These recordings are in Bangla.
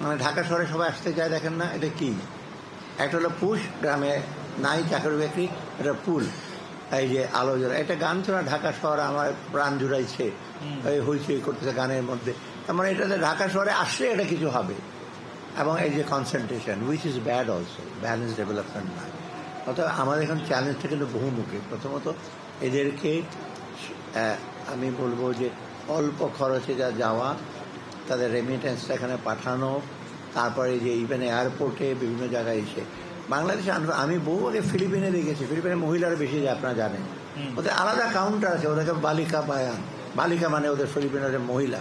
মানে ঢাকা শহরে সবাই আসতে চায়, দেখেন না এটা কি, একটা হলো পুশ, গ্রামে নাই চাকরি বাকরি, এটা পুল, এই যে আলো জোড়া, এটা গান ছিল ঢাকা শহর আমার প্রাণ জুড়াইছে, এই হইচই করতেছে গানের মধ্যে। তার মানে এটাতে ঢাকা শহরে আসলে এটা কিছু হবে। এবং এই যে concentration which is bad also, balance development না। অর্থাৎ আমাদের এখন চ্যালেঞ্জটা কিন্তু বহুমুখী। প্রথমত এদেরকে আমি বলবো যে অল্প খরচে যা যাওয়া, তাদের রেমিটেন্সটা এখানে পাঠানো, তারপরে যে ইভেন এয়ারপোর্টে বিভিন্ন জায়গায় এসে বাংলাদেশে আমি বহু আগে ফিলিপিনে দেখেছি, ফিলিপিনের মহিলারা বেশি যায়, আপনারা জানেন, ওদের আলাদা কাউন্টার আছে, ওদেরকে বালিকা বায়ান, বালিকা মানে ওদের ফিলিপিনের মহিলা,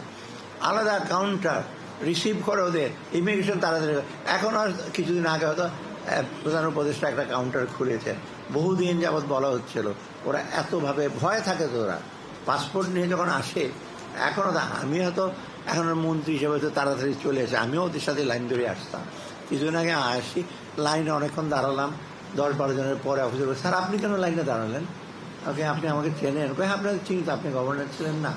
আলাদা কাউন্টার রিসিভ করে ওদের ইমিগ্রেশন তাড়াতাড়ি। এখন আর কিছুদিন আগে হয়তো প্রধান উপদেষ্টা একটা কাউন্টার খুলেছেন, বহুদিন যাবৎ বলা হচ্ছিল, ওরা এতভাবে ভয় থাকে তো ওরা পাসপোর্ট নিয়ে যখন আসে। এখনও আমি হয়তো এখন মন্ত্রী হিসেবে তো তাড়াতাড়ি চলে এসে আমিও ওদের সাথে লাইন ধরে আসতাম। কিছুদিন আগে আসি, লাইনে অনেকক্ষণ দাঁড়ালাম, 10-12 জনের পরে অফিসে বলে, স্যার আপনি কেন লাইনে দাঁড়ালেন? ওকে, আপনি আমাকে চেনেন? হ্যাঁ আপনাকে চিনি তো, আপনি গভর্নর ছিলেন না,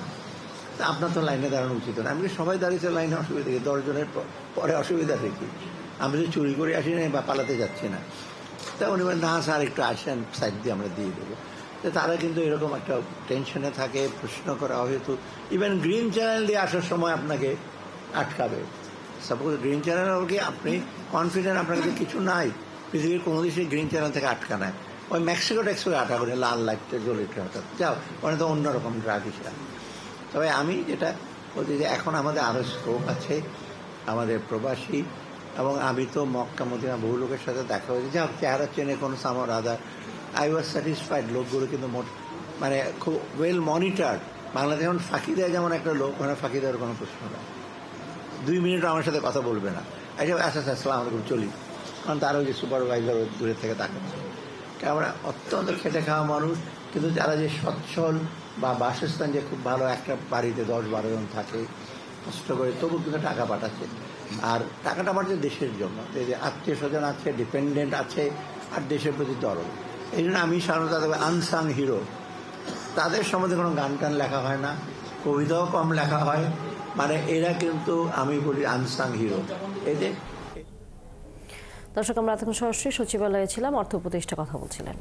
তা আপনার তো লাইনে দাঁড়ানো উচিত না। আমি সবাই দাঁড়িয়েছে লাইনে, অসুবিধা কি? 10 জনের পরে অসুবিধা দেখি, আমি তো চুরি করে আসি না বা পালাতে যাচ্ছি না। তা উনি বলেন, না স্যার একটু আসেন, সাইড দিয়ে আমরা দিয়ে দেবো। তো তারা কিন্তু এরকম একটা টেনশনে থাকে, প্রশ্ন করা হয়তো ইভেন গ্রিন চ্যানেল দিয়ে আসার সময় আপনাকে আটকাবে। সাপোজ গ্রিন চ্যানেল কি আপনি কনফিডেন্ট আপনার কাছে কিছু নাই, পৃথিবীর কোনো দেশে গ্রিন চ্যানেল থেকে আটকা নেয়, ওই মেক্সিকো টেক্সিকে আটকা করে লাল লাইটটা জ্বলে হঠাৎ যাও, ওখানে তো অন্যরকম ড্রাগ হিসাব। তবে আমি যেটা বলছি যে এখন আমাদের আরও স্কোপ আছে, আমাদের প্রবাসী, এবং আমি তো মক্কা মদিনা বহু লোকের সাথে দেখা হয়েছে, যা চেহারা চেনে কোনো summer other, I was satisfied. লোকগুলো কিন্তু মানে খুব ওয়েল মনিটার্ড। বাংলাদেশ যেমন ফাঁকি দেয়, যেমন একটা লোক, ওখানে ফাঁকি দেওয়ার কোনো প্রশ্ন না, 2 মিনিট আমার সাথে কথা বলবে না, আচ্ছা আসসালাম আলাইকুম চলি, কারণ তার ওই যে সুপারভাইজার দূরের থেকে তাকাচ্ছে। আমরা অত্যন্ত খেটে খাওয়া মানুষ, কিন্তু যারা যে সচ্ছল বা বাসস্থান যে খুব ভালো, একটা বাড়িতে 10-12 জন থাকে, কষ্ট করে তবু কিন্তু টাকা পাঠাচ্ছে, আর টাকাটা পাঠাচ্ছে দেশের জন্য, যে আত্মীয় স্বজন আছে, ডিপেন্ডেন্ট আছে, আর দেশের প্রতি দরদ। এই জন্য আমি সাধারণত তাদের আনসাং হিরো, তাদের সম্বন্ধে কোনো গান টান লেখা হয় না, কবিতাও কম লেখা হয়, মানে এরা কিন্তু আমি বলি আনসাং হিরো। এই যে দর্শক, আমরা এতক্ষণ সরাসরি সচিবালয়ে ছিলাম, অর্থ উপদেষ্টা কথা বলছিলেন।